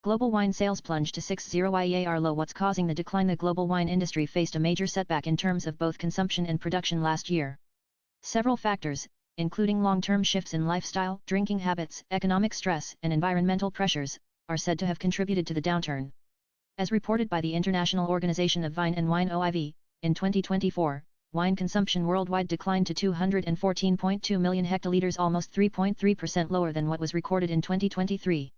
Global wine sales plunged to 6.0 low. What's causing the decline? The global wine industry faced a major setback in terms of both consumption and production last year. Several factors, including long-term shifts in lifestyle, drinking habits, economic stress, and environmental pressures, are said to have contributed to the downturn. As reported by the International Organization of Vine and Wine (OIV), in 2024, wine consumption worldwide declined to 214.2 million hectoliters, almost 3.3% lower than what was recorded in 2023.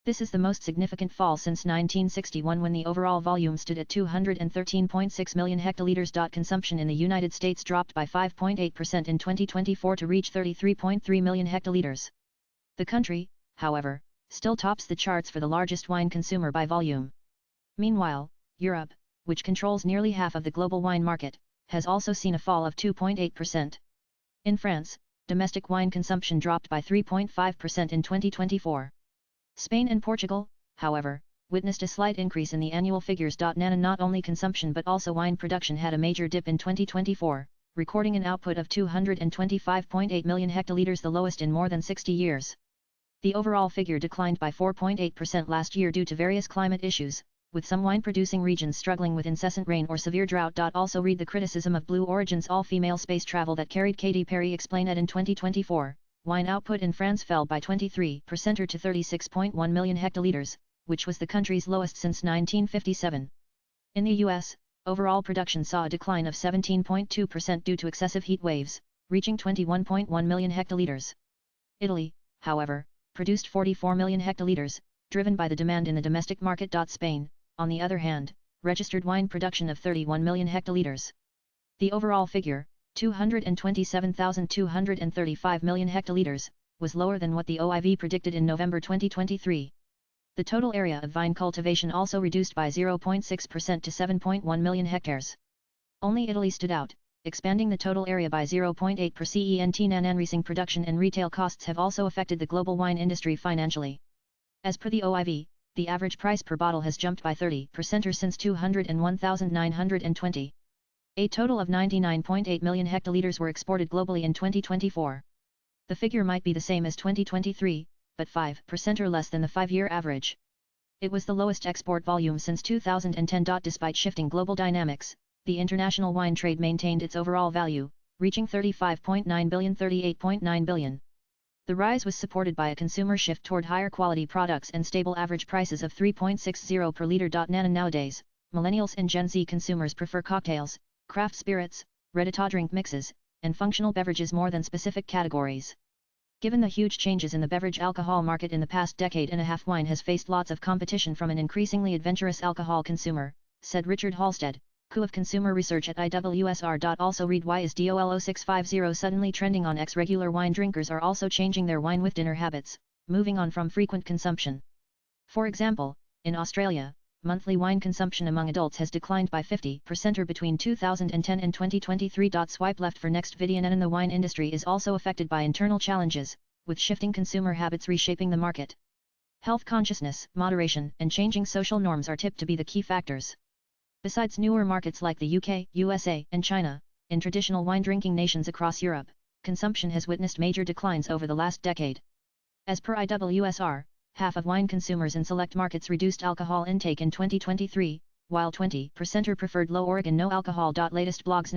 This is the most significant fall since 1961, when the overall volume stood at 213.6 million hectoliters. Consumption in the United States dropped by 5.8% in 2024 to reach 33.3 million hectoliters. The country, however, still tops the charts for the largest wine consumer by volume. Meanwhile, Europe, which controls nearly half of the global wine market, has also seen a fall of 2.8%. In France, domestic wine consumption dropped by 3.5% in 2024. Spain and Portugal, however, witnessed a slight increase in the annual figures. Not only consumption but also wine production had a major dip in 2024, recording an output of 225.8 million hectoliters, the lowest in more than 60 years. The overall figure declined by 4.8% last year due to various climate issues, with some wine-producing regions struggling with incessant rain or severe drought. Also read the criticism of Blue Origin's all-female space travel that carried Katy Perry explain it in 2024. Wine output in France fell by 23% to 36.1 million hectoliters, which was the country's lowest since 1957. In the US, overall production saw a decline of 17.2% due to excessive heat waves, reaching 21.1 million hectoliters. Italy, however, produced 44 million hectoliters, driven by the demand in the domestic market. Spain, on the other hand, registered wine production of 31 million hectoliters. The overall figure, 227,235 million hectoliters, was lower than what the OIV predicted in November 2023. The total area of vine cultivation also reduced by 0.6% to 7.1 million hectares. Only Italy stood out, expanding the total area by 0.8%. Increasing production and retail costs have also affected the global wine industry financially. As per the OIV, the average price per bottle has jumped by 30% or since 201,920. A total of 99.8 million hectoliters were exported globally in 2024. The figure might be the same as 2023, but 5% or less than the 5-year average. It was the lowest export volume since 2010. Despite shifting global dynamics, the international wine trade maintained its overall value, reaching 38.9 billion. The rise was supported by a consumer shift toward higher quality products and stable average prices of 3.60 per liter. Nowadays, millennials and Gen Z consumers prefer cocktails, craft spirits, ready-to-drink mixes, and functional beverages more than specific categories. Given the huge changes in the beverage alcohol market in the past decade and a half, wine has faced lots of competition from an increasingly adventurous alcohol consumer, said Richard Halstead, Co of Consumer Research at IWSR. Also read why is DOL0650 suddenly trending on X. Regular wine drinkers are also changing their wine with dinner habits, moving on from frequent consumption. For example, in Australia, monthly wine consumption among adults has declined by 50% or between 2010 and 2023. Swipe left for next video. And the wine industry is also affected by internal challenges, with shifting consumer habits reshaping the market. Health consciousness, moderation, and changing social norms are tipped to be the key factors. Besides newer markets like the UK, USA, and China, in traditional wine drinking nations across Europe, consumption has witnessed major declines over the last decade. As per IWSR, half of wine consumers in select markets reduced alcohol intake in 2023, while 20% preferred low or no alcohol. Latest blogs.